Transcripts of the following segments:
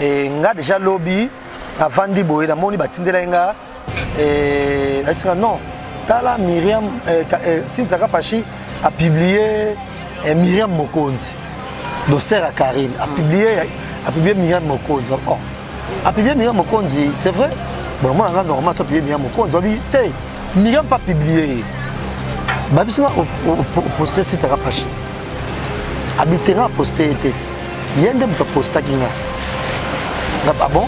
et nga déjà lobby avant de boyer la moni batindela nga est-ce que non tala Myriam Cynthia Kapashi a publié Myriam Mokonzi dossier à Karine a publié Myriam Mokonzi a publié Myriam Mokonzi c'est vrai bon moi normalement ça publié Myriam Mokonzi té Myriam pas publié babisima au poster Cynthia Kapashi habitera poster été yende mto posta kinga ah bon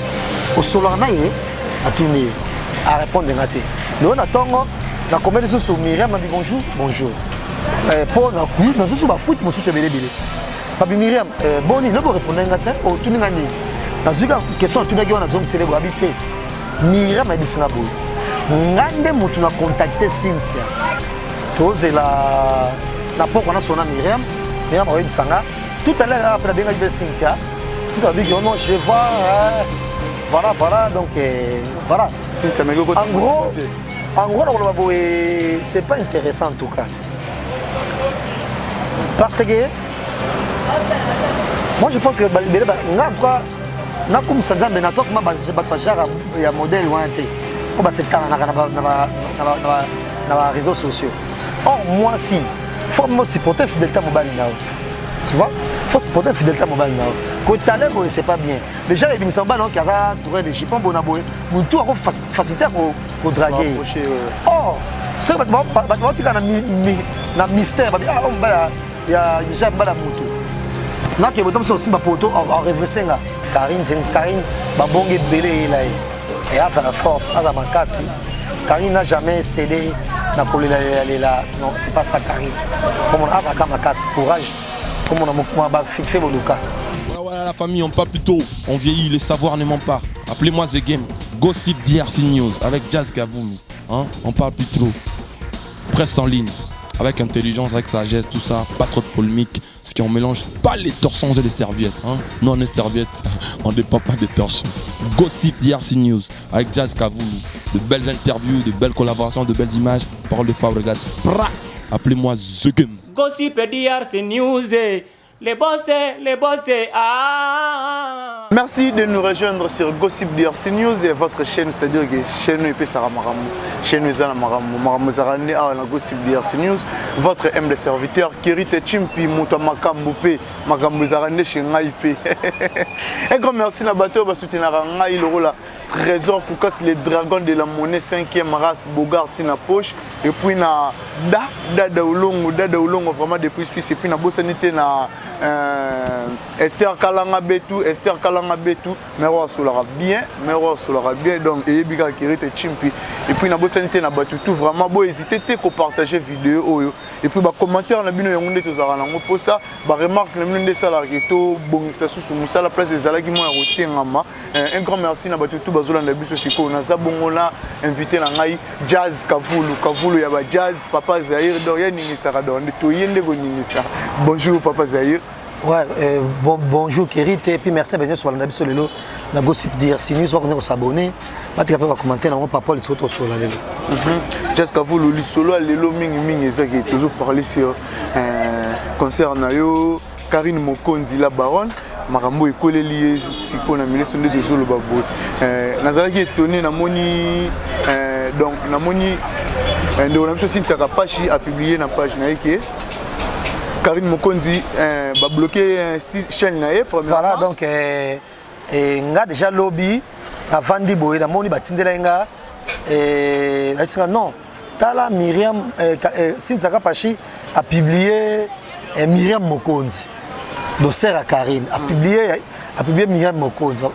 au solana yé à tourner à répondre ngate nous on attend na combien de sous Myriam m'a dit bonjour pour na oui na sous ba foot mo sous belé papi Myriam boni le répondre ngate au tourner ngani na zuka question tourner qui on a zone célèbre habité Myriam a dit ça bo ngande mutu na contacter Cynthia toze la na poko na sona Myriam a dit ça tout à l'heure après la dernière Cynthia tout a dit que non je vais voir voilà donc voilà Cynthia en gros c'est pas intéressant en tout cas parce que moi je pense que na comme ça nzambe na soko ma genre ya modèle wanté ko ba c'est na réseaux sociaux or moi si faut me supporter fidélité mobile now tu vois faut supporter fidélité mobile now ko talent ko c'est pas bien déjà il me non qu'il y a touré de chipon bona boy mutu ako facilité ko draguer oh ce ba tika na mystère ba ah on ba ya déjà ba la mutu na ke botom so simba poto en reverser nga Karine ba bonge belé là et à la forte à la makasi Karine n'a jamais cédé na kolela non c'est pas ça Karine comme on a ka makasi courage comme on a fixé mon cas. Voilà la famille, on parle plus tôt, on vieillit, le savoir ne ment pas. Appelez-moi The Game, Gossip DRC News avec Jazz Kavoulou. Hein? On parle plus trop. Presse en ligne, avec intelligence, avec sagesse, tout ça, pas trop de polémique. Ce qui on mélange pas les torchons et les serviettes. Hein? Non, les serviettes, on ne dépend pas des torchons. Gossip DRC News avec Jazz Kavoulou. De belles interviews, de belles collaborations, de belles images. Parole de Fabregas. Appelez-moi The Game. Gossip DRC News, les bossés, ah. Merci de nous rejoindre sur Gossip DRC News et votre chaîne, c'est-à-dire que chaîne EP Saramaram, chaîne Zana Maram Zarane à la Gossip DRC News, votre humble serviteur Kirite Chimpi Mouta Makamboupé, Makambo Zarane chez Ngaïpé. Un grand merci à Bateau pour soutenir Ngaï le rôle trésor pour casser les dragons de la monnaie 5e race Bogart na poche et puis na dada ulongo vraiment depuis Suisse et puis na bossanité na Esther Kalanga Betou Mero Solara bien donc et biga Kirite Chimpi et puis na bossanité na batu tout vraiment beau hésiter te partager vidéo et puis ba commentaire na bino yonde tozara nango pour ça ba remarque na bino ndesala keto bon ça sous musala place des alaki mo rotengama un grand merci na batu tout bazolanda biso siko na zabongola invité na ngai Jazz Kavoulou ya ba Jazz Papa Zahir do ya ningisa ka do to yende go ningisa bonjour Papa Zahir. Ouais, bonjour Kirite et puis merci à venir sur la biso lelo na Gossip DRC News va qu'on s'abonner va te capable commenter na mon papa le soto sur la lelo. Jazz Kavoulou li solo lelo mingi ezaki toujours parler sur concert na yo Karine Mokonzi la baronne makambo ekoleli siko na minute nde tozolo babo nazalaki étonné na moni donc na moni ndo na biso Cynthia Kapashi a publié na page na yeke Karine Mokonzi ba bloqué chaîne na premièrement voilà donc nga déjà lobby avant de boyer la moni batindela nga est-ce que non tala Myriam Cynthia Kapashi a publié Myriam Mokonzi dossier à Karine a publié Myriam Mokonzi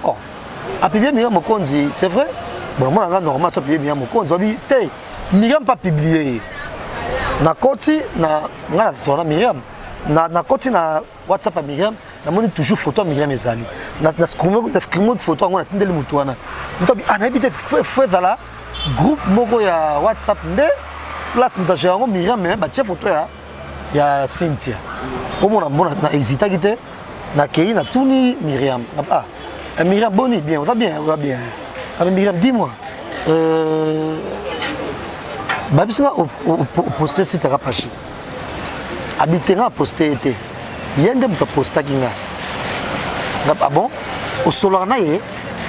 a publié Myriam Mokonzi c'est vrai bon moi normalement ça publié Myriam Mokonzi té Myriam pas publié na koti na ngala sona Myriam na koti na WhatsApp à Myriam na moni toujours photo Myriam ezali na screenshot photo ngona tindeli mutu wana ntobi anabite fezala groupe moko ya WhatsApp nde place mutajango Myriam mais ba chef photo ya Cynthia comme on a hésité quitter na kei na tuni Myriam Myriam boni bien on va bien Myriam dis-moi babisina poster Cynthia Kapashi habiter na poster été yende muta poster kinga ah bon au solar na ye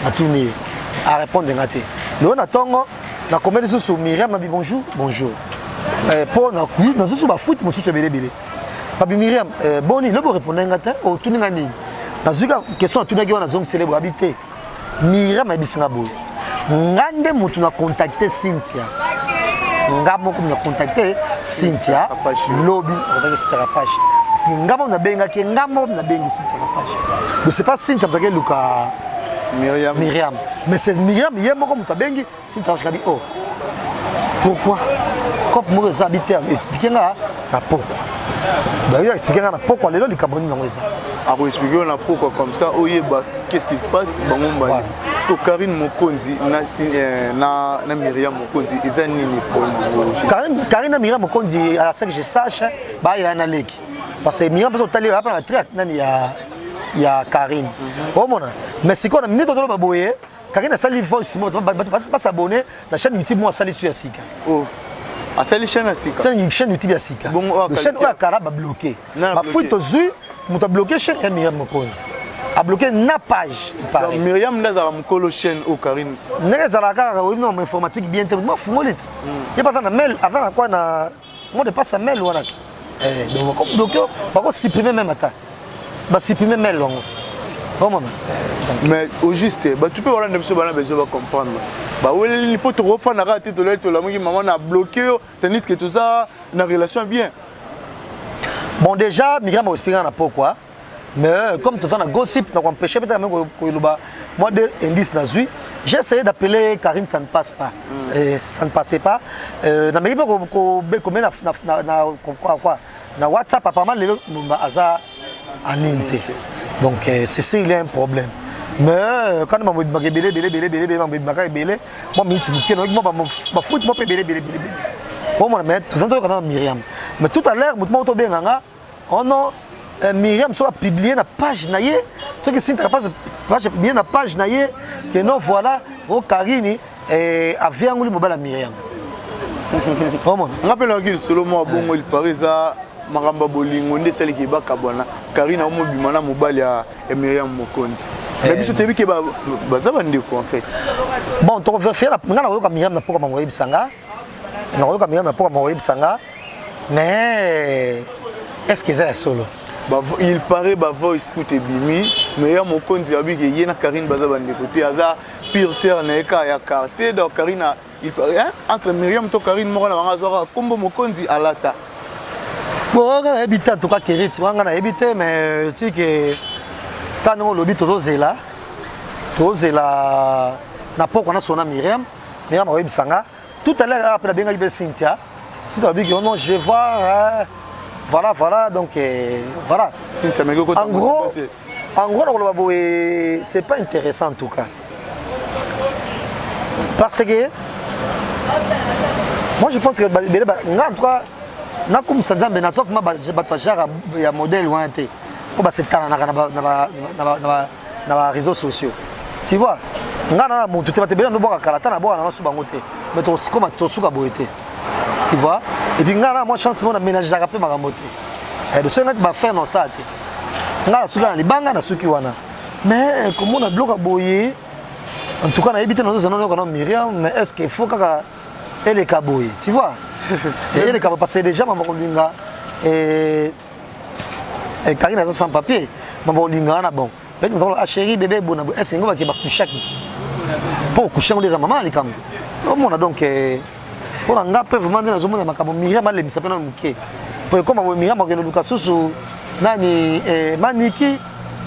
na tourner à répondre ngate le na tongo na comédie sous Myriam na bonjour bonjour pour na oui na sous ba foot mo sous belé Papi Myriam boni le bo répondre ngate au tourner ngani na zuka question na tourner na zone célèbre habité Myriam a bisinga boy ngande mutu na contacter Cynthia ngamo comme na contacter Cynthia lobby on c'était la page si ngamo na benga ke ngamo na bengi Cynthia la page donc c'est pas Cynthia parce que Luka Myriam mais c'est Myriam yemo comme ta bengi Cynthia je dis oh pourquoi comme moi les habitants expliquer na pourquoi bah il expliquer na pourquoi les gens caboni na ça à vous expliquer na pourquoi comme ça oyeba qu'est-ce qui passe bango mbali parce que Karine Mokonzi na Myriam Mokonzi ils ont nini problème Karine Myriam Mokonzi à ce que je sache bah il y a un leki parce que Myriam peut aller après la traite nani ya Karine au mona mais c'est quoi na minute de baboye Karine a sali voice moi pas s'abonner la chaîne YouTube moi sali sur Sika oh a sali chaîne Sika c'est une chaîne YouTube Sika la chaîne où Kara ba bloqué ba foot zu muta bloqué chaîne Myriam Mokonzi a bloqué na page donc Myriam Lazara mukolo chaîne au Karine nezala kaka oui non informatique bien te moi fungolit il pas na mail avant quoi na moi de pas sa mail wana donc on bloqué pas supprimer même ata ba supprimer mail longo comment mais au juste bah tu peux voir les gens besoin comprendre bah oui il faut te refaire na raté de l'autre la maman a bloqué tandis que tout ça na relation bien bon déjà Myriam m'a expliqué na pourquoi mais comme tout ça na gossip donc empêcher peut-être même ko luba moi de indice na zui j'ai essayé d'appeler Karine ça ne passe pas ça ne passait pas na mais ko na quoi na WhatsApp apparemment les aza en inte donc c'est ça il y a un problème mais quand on m'a dit belé moi minute moi foot moi belé bon moi mais tout ça quand Myriam mais tout à l'heure moi to benganga oh non Myriam soit publié na page naie ce que c'est page bien na page naie que non voilà au Karine et avait nguli mobile Myriam oh moi rappelle qu'il solo moi bon il paraît ça Maramba bolingo nde sali ki bakabwana Karina omo bimana mobali ya Myriam Mokonzi mais biso tebi ke bazaba ndeko en fait bon to faire la ngana ko Myriam na poko mangoyi bisanga na ko Myriam na poko mangoyi bisanga mais est-ce que c'est solo il paraît ba voice écoute bimi Myriam Mokonzi abi ke yena Karine bazaba ndeko te aza pire sœur na eka ya quartier donc Karina il paraît entre Myriam to Karine moko na banga zora kombo Mokonzi alata bon on a habité en tout cas Kérit on a habité mais tu sais que quand on lobby toujours zela na poko na sona Myriam a bisanga tout à l'heure après la benga Cynthia si tu as dit que non je vais voir voilà donc voilà Cynthia mais en gros c'est pas intéressant en tout cas parce que moi je pense que en tout cas na comme ça nzambe na sauf ma bato genre ya modèle ou té ko ba setana na réseaux sociaux tu vois ngana mutu te batebela no boka kalata na boka na suba ngote mais to comme to suka boité tu vois et puis ngana moi chance mon ménage la rapé makambote et de ce ngati ba faire non ça té ngana suka na libanga na suki wana mais comme on a bloqué boyer en tout cas na habité dans zone non Myriam mais est-ce qu'il faut kaka elle est kaboy tu vois et les capables passer déjà maman linga et Karine a sans papier maman linga na bon peut-être on chérie bébé bon est-ce qu'on va qui va coucher pour coucher on des maman les cam au monde donc pour un gars peut vraiment dans zone na makabo Myriam ale misa pena muke pour comme Myriam ko no lukasu nani maniki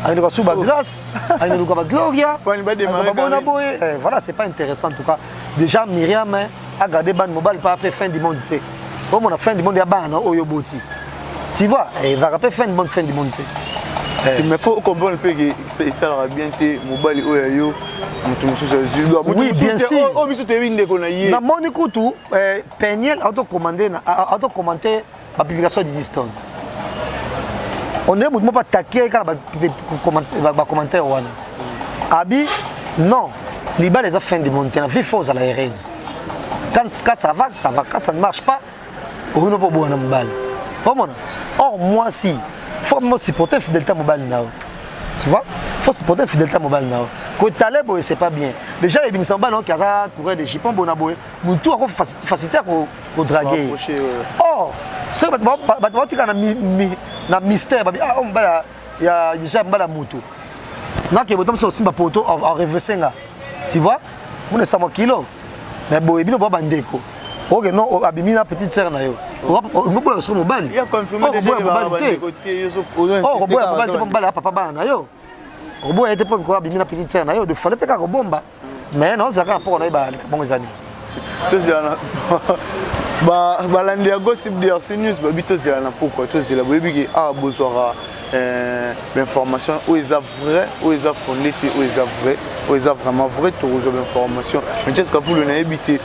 avec le suba grâce avec le gloria voilà c'est pas intéressant en tout cas déjà Myriam a gardé ban mobile pas fait fin du monde comme on a fin du monde ya ban oyo boti tu vois il va rappeler fin du monde mais faut comprendre que ça va bien te mobile oyo oui bien sûr oh biso te winde ko na yé na moni kutu Peniel auto commenter la publication de Liston on est pas attaquer quand va commenter wana abi non liba les a fin du monde na vie fausse à la RS quand ça va quand ça ne marche pas on ne peut pas boire mobile or moi si faut me supporter fidélité mobile now tu vois faut se porter fidélité à mobile now. Ko talé boy c'est pas bien. Déjà il bimisa ba non kaza courir de jipon bona boy. Mutu a facilité ko draguer. Oh, c'est ba tika na mystère ba ah on ba ya déjà mbala mutu. Na ke botom so simba poto en reversenga. Tu vois? Mon est 100 kilo. Mais boy bino ba bandeko. Ok non abimina petite sœur na yo. On boy sur mobile. Il a confirmé déjà le côté yo so oh boy mobile to mbala papa ba na yo. Obo était pas quoi bimina petite sœur na yo de fallait pas ko bomba mais non ça ka pour na ba bon ezani to zana ba landi ya gossip de RC News ba bito zana pourquoi to zela boyebi ki a bozwara l'information où ils a vrai où ils a fondé où ils a vrai où ils a vraiment vrai to rejoindre l'information mais qu'est-ce que vous le na habité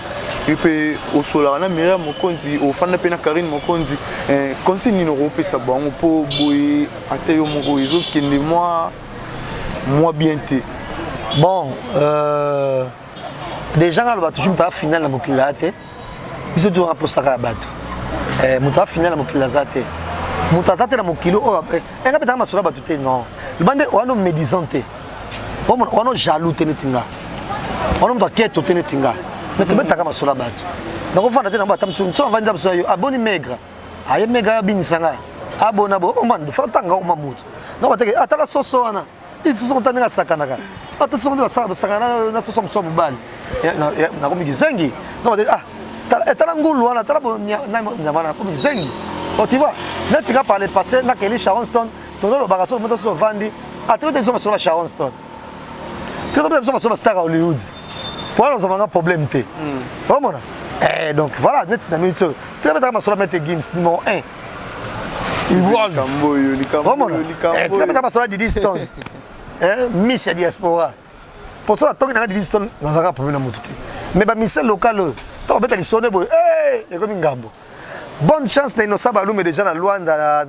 et puis au solar na Myriam Mokonzi au fan na Karine Mokonzi conseil ni no pe sa bango po boy ateyo moko izo kende moi bien té. Bon, les gens ont toujours une finale dans le Mokilate. Ils ont toujours un ça à battre. Une finale dans le Mokilate. Une finale dans le Mokilo. Et quand on a sur la batte, non. Le bande on a médisante. On a jaloux tenetinga. On a doit quête tenetinga. Mais tu mets ta cama sur la batte. Donc on va aller dans la batte. On va aller sur la abonné maigre. Aïe maigre bin sanga. Abonné abo. On va faire tanga au mamout. Non on va te attends la sauce ana. Ils se sont tannés à Sakanaka. Attention, on va s'arranger na sosom som bal. Na comme zengi. Non, talangulu ana talabo na comme zengi. Oh tu vois, là tu vas parler passé na Kelly Sharonstone, ton le bagasso monte sur Vandi. Attends, tu sur Sharonstone. Tu vas sur Star Hollywood. Voilà, nous avons un problème té. Comment donc voilà, net na minute. Tu vas sur mettre Games numéro 1. World. Comment tu vas sur Didi Stone. Miss ya diaspora. Pour ça, tant qu'il y a des Stone, nous avons un problème à monter. Mais bah Miss local, tant que tu sonnes, et comme une gambo. Bonne chance na inosa balume déjà na Luanda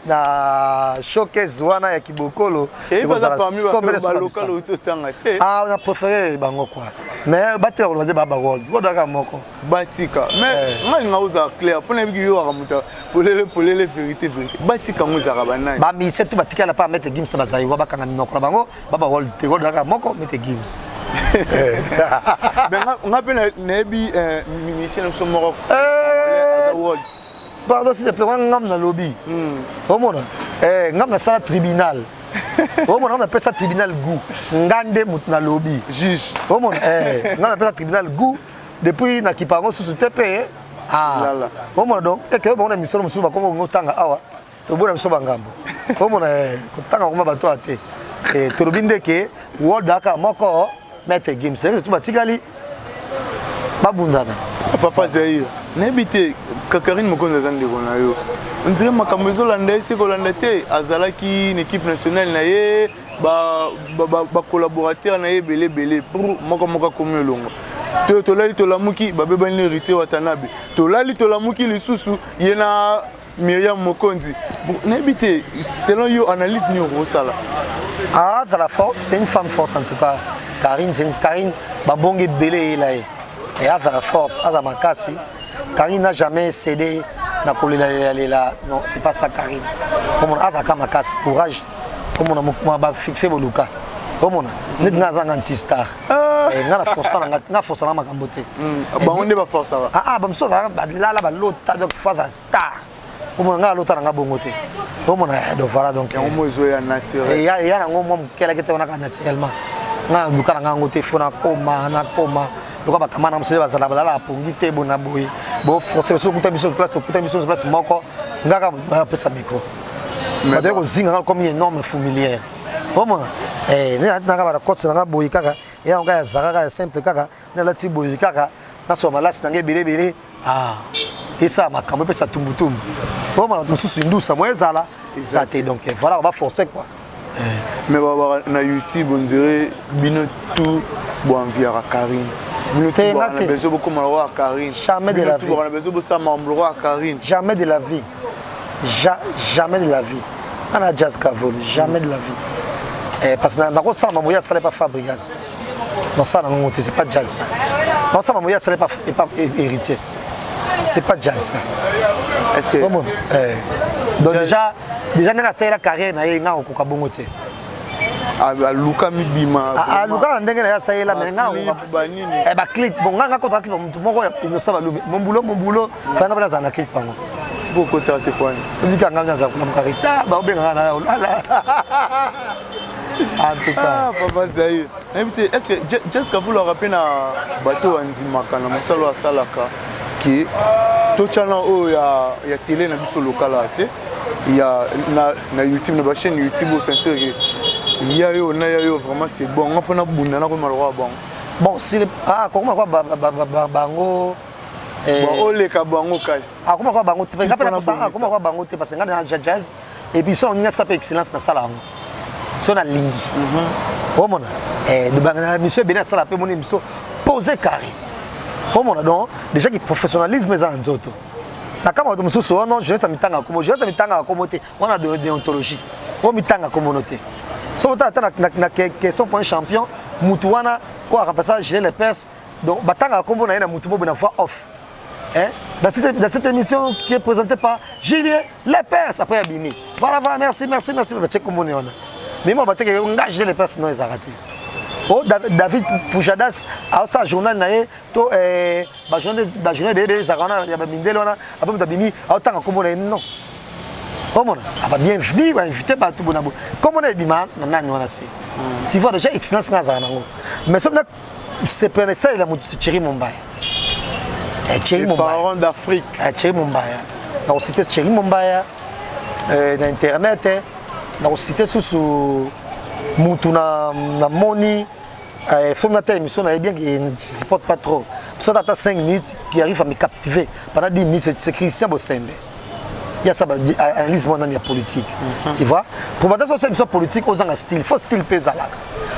na showcase wana ya Kibokolo. Et vous avez parmi ba local au tanga. Ah, on a préféré bango quoi. Mais battre on va dire baba world. Ko daka moko. Batika. Mais ngai ngauza clair. Pona biki yo akamuta polele vérité. Batika nguza kabana. Ba mi setu batika la pas mettre games bazai wa bakanga minoko na bango baba world. Ko daka moko mettre games. Mais ngapena nebi ministère de somoro. World. Pardon s'il te plaît, ngam na lobby. Omona. Ngam na sala tribunal. Omona on appelle ça tribunal goût. Ngande mut na lobby. Juge. Omona ngam appelle ça tribunal goût depuis na kipango sous TP. Ah. Omona donc et que bon émission musu ba comme ngotanga awa. To bona musu bangambo. Omona kotanga kuma bato ate. To lobinde ke world aka moko mete game. C'est tout batikali. Babundana. Papa Zahir. N'habite Karine Mokonzi zande kona yo. On dirait makambo ezolanda ese kolanda te azalaki une équipe nationale na ye ba collaborateur na ye belé pour moko comme longo. To lali to lamuki ba beba ni héritier Watanabe. To lali to lamuki lisusu yena Myriam Mokonzi. N'habite selon yo analyse ni rosala. Ah, ça la forte, c'est une femme forte en tout cas. Karine, c'est une Karine ba bonge belé là. Et Ava forte, Ava Makasi. Karine n'a jamais cédé. Non, c'est pas ça Karine. Comme on a Ava Makasi, courage. Comme on a fixé Boluka. Comme on a un anti-star. Et on a la force à la Makambote. On n'est pas force. Ah, bon, ça va là, l'autre phase star. Comme on a l'autre à Bongote. Comme on a donc voilà donc. On m'a joué à naturel. Et il y a un moment qui est naturellement. On a du Karangote, Fona Koma, Nakoma. Donc on va camana monsieur bazala balala pongite bona boy bo forcer sur kuta mission place moko ngaka ba pesa micro mais dès que zinga comme énorme familière comment nanga ba kotse nanga boy kaka ya ngaka zaka simple kaka na lati boy kaka na so malasi nanga belé ah et ça makambo pesa tumbutum comment mususu ndusa moezala ça te donc voilà on va forcer quoi mais na YouTube on dirait bino tout bo envia Karine. Jamais de la vie. Jamais de la vie. Jamais de la vie. On a jazz cavol, jamais de la vie. Parce que dans ça, ma moya, ça n'est pas Fabregas. Dans ça, c'est pas jazz. Dans ça, ma moya, ça n'est pas héritier. C'est pas jazz. Est-ce que. Donc déjà, on a essayé la carrière, on a eu un Luka Mibima. Luka ndenge na ça là mais nga ba clip bon nga contre clip mutu moko innocent ba lobi mon boulot fanga bana za na clip pango beaucoup tarte quoi ndika nga za kuna mkarita ba obenga na la en tout cas papa Zahir est-ce que Jessica vous le rappelez na bateau andimaka na musalo asalaka qui to channel o ya télé na biso local ate ya na YouTube na ba chaîne YouTube au sentir que yayo na yayo vraiment c'est bon on fa na bunda na ko malwa bon si comment quoi bango bon ole ka bango kasi comment quoi bango te comment quoi bango te parce que ngana jazz et puis son nya sape excellence na sala ngo so na lingi o mona de bangana monsieur bena sala pe mon émission poser carré o mona donc déjà qui professionnalisme za nzoto na kama watu msusu non je mitanga comme te on a de déontologie o mitanga communauté so ta na question pour un champion mutuana quoi remplacer Julien Lepers donc batanga comme na mutu bobo na voix off hein dans cette émission qui est présentée par Julien Lepers après Abini voilà merci check comme on est mais moi batanga engage Julien Lepers non ils arrêté oh David Pujadas a sa journal naé to ba journal de zakana ya ba mindelo na après Abini autant comme on est non comment on a bienvenue va inviter ba tout bonabo comme on est bima na nani wana c'est tu vois déjà excellence na zanango mais c'est pas ça il a monté Thierry Mombaya Thierry Mombaya pharaon d'Afrique Thierry Mombaya on cité Thierry Mombaya na internet on cité sous mutuna na moni formateur émission na bien qui ne supporte pas trop ça date 5 minutes qui arrive à me captiver pendant 10 minutes c'est Christian Bosembe. Il y a ça un lisme dans la politique. Tu vois? Pour battre sur cette politique, aux un style, il faut style pesala.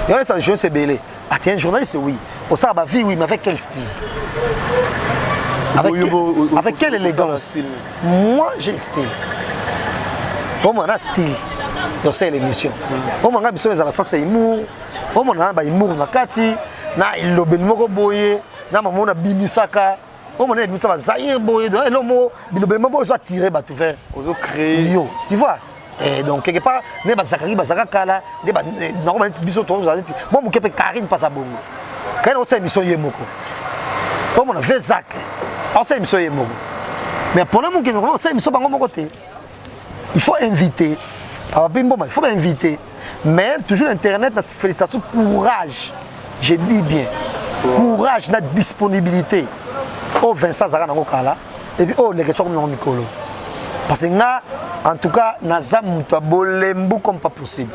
Il y a un jeu c'est belé. Ah tiens, journaliste oui. Au ça va vie oui, mais avec quel style? Avec quelle élégance? Moi j'ai style. Au moins un style dans cette émission. Au moins un besoin de sens humour. Au moins un humour na kati, na ilobel moko boye, na maman na bimisaka. Oh mon Dieu, ça va Zahir boy, l'homme, il faut attirer bateau vert, faut créer. Tu vois? Et donc quelque part, ne ba Zakari bazaka kala, ne ba normalement biso to za dit. Moi mon kepe Karine pas à bongo. Quand on sait émission yemoko. Oh mon fait Zak. On sait émission yemoko. Mais pour le monde qui on sait émission bango mon côté. Il faut inviter. Ah bimbo, il faut inviter. Mais toujours internet, na félicitations, courage. Je dis bien. Courage, na disponibilité. Oh Vincent Zara na kala et puis oh les questions comme Mikolo parce que nga en tout cas naza mutu bolembu comme pas possible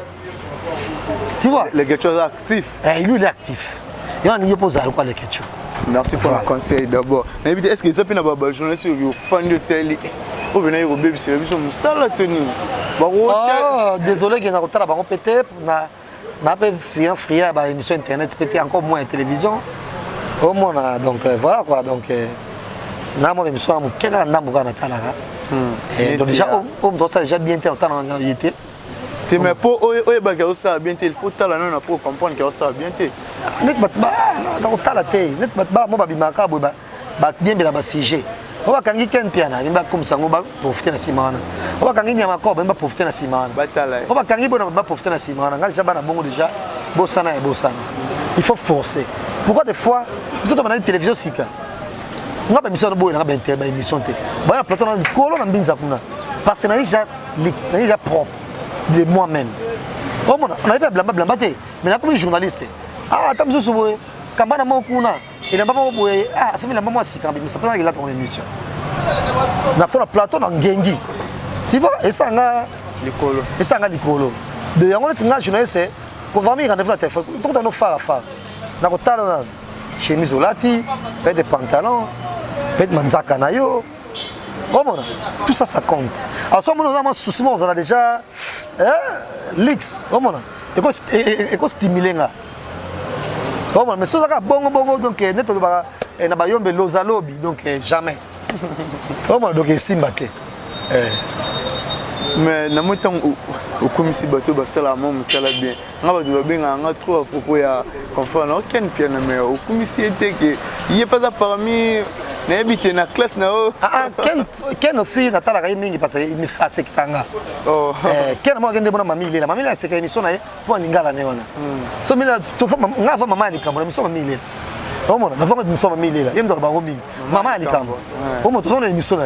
tu vois les questions actifs lui il est actif il y a poser quoi les questions merci pour le conseil d'abord est-ce que ça peut na ba journaliste yo fan de télé ou venir au bébé c'est biso musala tenu désolé que na kotala bango peut-être na pe friand ba émission internet peut-être encore moins télévision. Au moins donc voilà quoi donc na moi même soir mon quel ndambo kana talaka donc déjà on doit ça déjà bien temps en réalité tu mais pour ba ka ça bien il faut tala non pour comprendre que ça bien té net ba na tala té net ba mo ba bimaka ba bien bela ba sujet on va kangi ken piana ba comme ça on va profiter na simana on va kangi nyama ko ba profiter na simana ba tala on va kangi bona ba profiter na simana ngal jaba na bongo déjà bosana et bosana il faut forcer. Pourquoi des fois, vous êtes dans la télévision sika. On a pas mis ça dans la émission té. Bah plateau dans colon en binza kuna. Parce que c'est déjà propre de moi-même. Oh mon, on avait pas blamba té. Mais là comme journaliste. Ah, attends monsieur Souboé. Kambana mo kuna. Il n'a pas boé. Ah, ça fait la maman sika mais ça peut aller là ton émission. Na sur le plateau dans Gengi. Tu vois et ça nga likolo. Et ça nga likolo. De yango tinga journaliste ko vami rendez-vous na téléphone. Donc dans nos phare. Na kotala chemise olati, peut des pantalons, peut manzaka na yo. Comment tout ça ça compte. Alors soit nous avons souci on a déjà l'X, comment et quoi stimuler là. Comment mais ça ka bongo donc net ba na ba yombe lozalobi donc jamais. Comment donc simbate. Mais na moto au commissaire bateau ba sala mom sala bien nga ba do benga nga trop à propos ya confort na aucun piano mais au commissaire était que il est pas parmi n'habite na classe na o Ken aussi natala ka mingi parce que il me fait sexanga oh Ken mo ngende bona mamile la mamile c'est que émission na pour lingala ne wana so mina to fa nga fa mama ni kamona émission mamile omona na fa émission mamile la yemdo ba ngomingi mama ni kambo omo to sona émission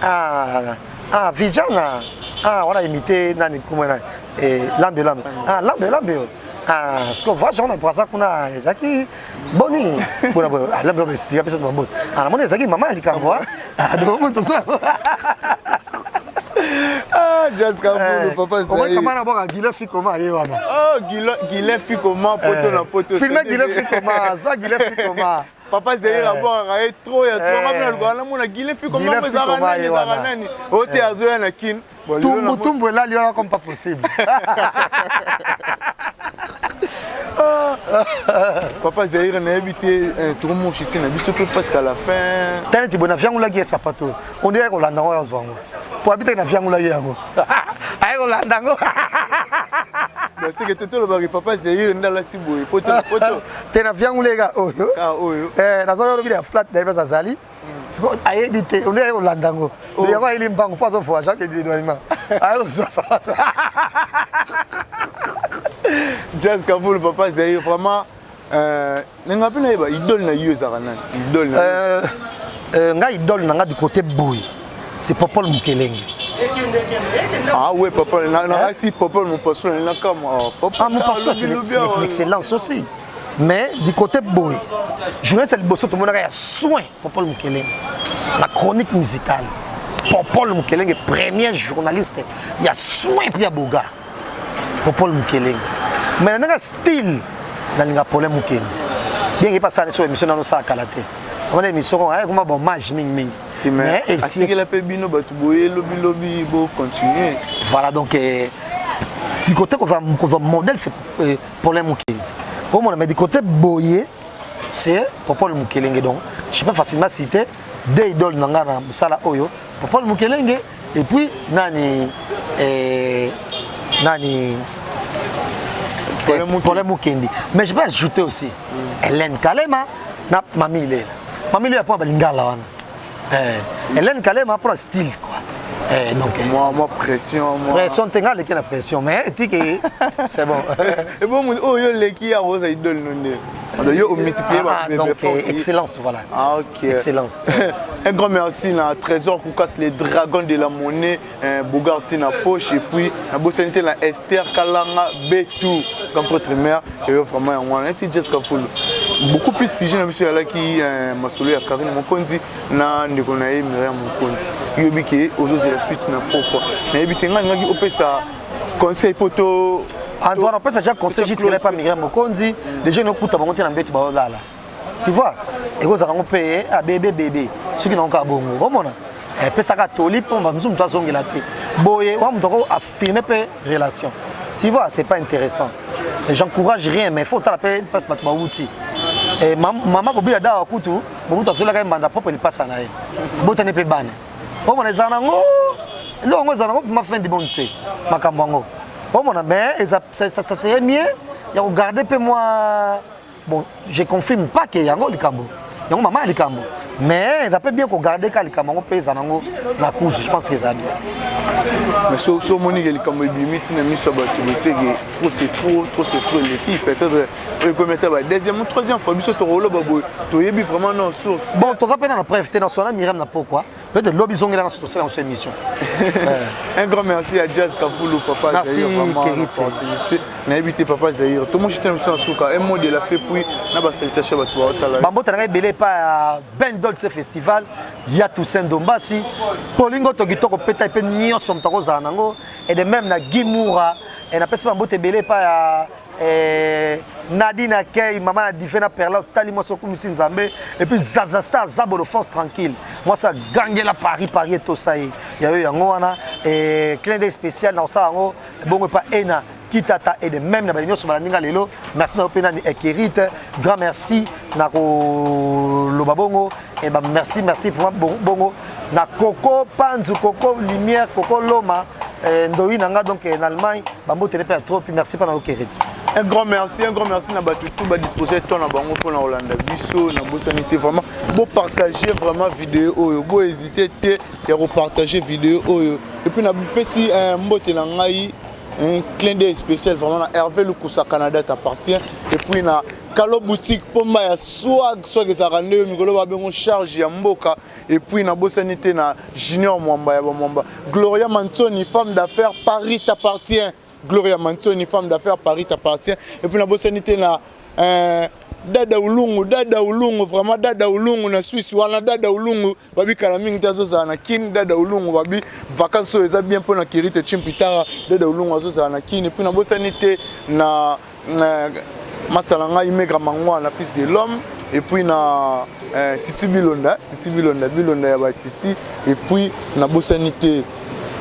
na vijana wana imiter nani kumena lambe lambe ce qu'on voit on a pour ça qu'on a ezaki boni bona lambe expliquer personne bon na mona ezaki mama ni kambo donc to ça Jazz Kaboul papa ça on comment d'abord Guilherme fi comment yé wana Guilherme fi comment poto na poto filmer Guilherme fi comment ça Guilherme fi comment papa Zahir d'abord a trop ya trop ngabina lukana mona Guilherme fi comment ezaka nani ote azoya na kin tumbu là liona comme pas possible papa Zahir na habité tout le monde chité na biso presque à la fin tane ti bona viango la giesa pato on dirait qu'on landa wa zwango pour habiter na viango la yango ayo ko landa ngo c'est que toto le bari papa Zahir ndala tiboy poto tena viango lega oyo oyo na zo yo flat na besa zali siko ayebite on dirait qu'on landa ngo ya ba ili mbango pas zo fois Jacques dit doima ayo ça Jazz Kaboul papa Zahir vraiment nga pena yeba idole na yo zakana idole na nga idole na nga du côté boy c'est Popol Mukelenge ouais papa na si Popol mon poisson na comme papa mon poisson c'est l'excellence aussi mais du côté boy journée c'est le bosso tout le monde a soin Popol Mukelenge la chronique musicale Popol Mukelenge premier journaliste il y a soin puis il y a boga Popol Mukelenge mais dans un style dans le problème Mukelenge bien qu'il passe sur l'émission dans nos sacs à la tête on a émission comme bon match ming mais si la pebino batuboye lobby bo continuer voilà donc du côté qu'on va modèle c'est problème Mukelenge pour moi mais du côté boyer c'est Popol Mukelenge donc je peux facilement citer deux idoles dans la sala oyo Popol Mukelenge et puis nani problème Mukendi mais je peux ajouter aussi Hélène Kalema na Mami Lela Mami Lela pour balingala wana Hélène Kalema pour style quoi donc moi pression tenga le la pression mais tu que c'est bon et bon oh yo leki ya rosa idole nonde yo au multiplier donc excellence voilà ok excellence un grand merci na Trésor Koukas les dragons de la monnaie Bogarti na poche et puis na bosanité la Esther Kalanga Betou comme primaire et vraiment on a été Jazz Kaboul beaucoup plus sujet na monsieur là qui masolo ya Karine Mokonzi na ndiko na Miriam Mokonzi yobi ke aujourd'hui la suite na pourquoi na ebite ngaki opesa conseil poto Antoine opesa déjà conseil jusqu'à pas Miriam Mokonzi les gens n'écoutent pas monter na mbetu ba lala tu vois et vous allez payer à bébé ceux qui n'ont pas bongo comment on pesa ka toli pour ba mzum to zongela te boye wa mutoko affirmer pe relation tu vois c'est pas intéressant et j'encourage rien mais faut taper passe pas outil et maman bobila dawa kutu bobuta zola ka mbanda propre ni passa na ye botane pe bane on a zanango là on a zanango pour ma fin de bonté makambango on a mais ça serait mieux il y a regarder peu moi bon je confirme pas que yango likambo yango maman likambo mais ça peut bien qu'on garder ka likambo pe zanango la course je pense que ça bien mais so monique likambo limite na miso ba tu sais que c'est trop l'équipe peut-être commettre ba deuxième ou troisième fois biso to rolo babo to yebi vraiment non source bon to rappelle na preuve te national Miriam na pourquoi peut-être lobby zongela na sur cette émission un grand merci à Jazz Kaboul papa merci opportunité na éviter papa Zahir tout monde j'étais sur souka un mot de la fait puis na ba salutation ba to tala bambo tanga belé pas Ben Dolce festival ya Toussaint Dombasi Polingo Tokitoko peta pe nyonso mtako za nango et de même na Gimoura et na pesa bambo te belé pas Nadine Kay maman Difena Perla tali mo so kumisi nzambe et puis Zazasta Zabolo force tranquille moi ça gagne la Paris et tout ça y a eu yango wana et clin d'œil spécial na ça yango bongo pas ena kitata et de même na banyo so baninga lelo merci na pena ni Ekirite grand merci na ko lobabongo et bah merci vraiment bongo na Coco Panzu Coco Lumière Coco Loma Ndoyi nanga donc en Allemagne bambo télé trop puis merci pas na Ekirite Un grand merci à Batutu, bah disposer ton à bango pour Orlando Bisso, na bosanité vraiment. Beau partager vraiment vidéo, beau hésiter et repartager vidéo. Et puis na petit mbote na ngai un clin d'œil spécial vraiment na Hervé Lukusa Canada t'appartient. Et puis na Kalo boutique pomba ya swag za rande mikolo ba bengo charge ya mboka. Et puis na bosanité na Junior Mwamba ya Mwamba. Gloria Mantoni, femme d'affaires, Paris t'appartient. Gloria Mantoni, femme d'affaires, Paris t'appartient. Et puis la bosanité na Dada Ulungu, vraiment Dada Ulungu na Suisse, wana Dada Ulungu, babi kalamingi tazoza na kin, Dada Ulungu, babi vacances eza bien pour na kirite chimpitara, Dada Ulungu azoza na kin. Et puis la bosanité na Masalanga Imegra Mangwa, la fils de l'homme. Et puis na Titi Bilonda ya ba Titi. Et puis na bosanité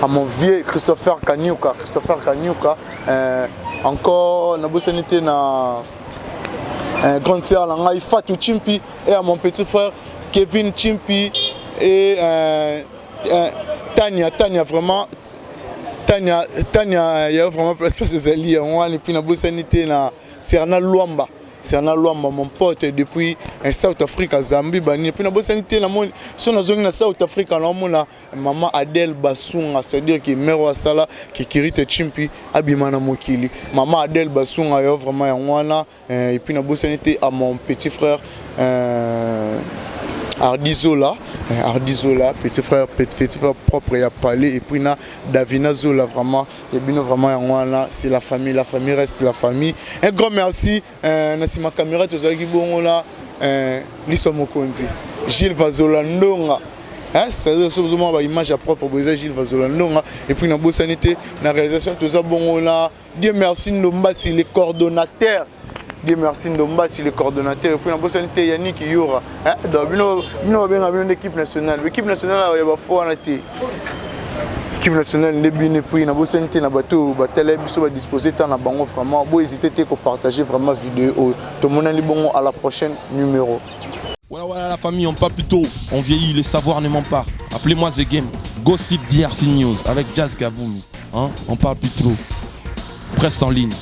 à mon vieux Christopher Kanyuka, encore na bosanité na grande sœur Langai Fatou Chimpi et à mon petit frère Kevin Chimpi et Tania vraiment Tania il y a vraiment place de lier et puis na bosanité na Serna Luamba. C'est un aloi mon pote depuis South Africa Zambie bani puis na bosanité na mon so na zongi na South Africa na mona maman Adèle Basunga, c'est-à-dire que mero asala qui kirite chimpi abimana mokili maman Adèle Basunga yo vraiment ya wana et puis na bosanité à mon petit frère Ardizola, petit frère propre à parler et puis na Davina Zola vraiment et bien vraiment c'est la famille reste la famille. Un grand merci na sima caméra to zaki bongo là Liso Mokonzi Gilles Vazola Ndonga c'est seulement ba image à propre pour Gilles Vazola Ndonga et puis na bosanité na réalisation to za bongo là Dieu merci Ndomba si les coordonnateurs. Dieu merci Ndomba si le coordonnateur et puis la bosanité Yannick Yura donc une équipe nationale il y a fois on était équipe nationale de bien et puis la bosanité na bateau télé biso va disposer tant na bango vraiment beau hésiter que partager vraiment vidéo tout le monde est bon à la prochaine numéro. Voilà la famille, on parle plus tôt, on vieillit, le savoir ne ment pas. Appelez-moi The Game, Gossip DRC News avec Jazz Gavoumi, on parle plus trop. Presse en ligne.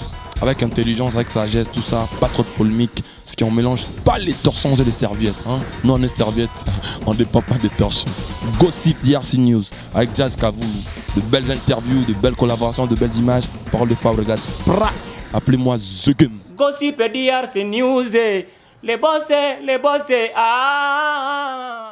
Avec intelligence, avec sagesse, tout ça, pas trop de polémique, ce qui on mélange pas les torsons et les serviettes. Nous on est serviettes, on ne dépend pas des torsions. Gossip DRC News avec Jazz Gavoumi, de belles interviews, de belles collaborations, de belles images, parole de Fabregas. Appelez-moi The Game. Gossip DRC News, les boss,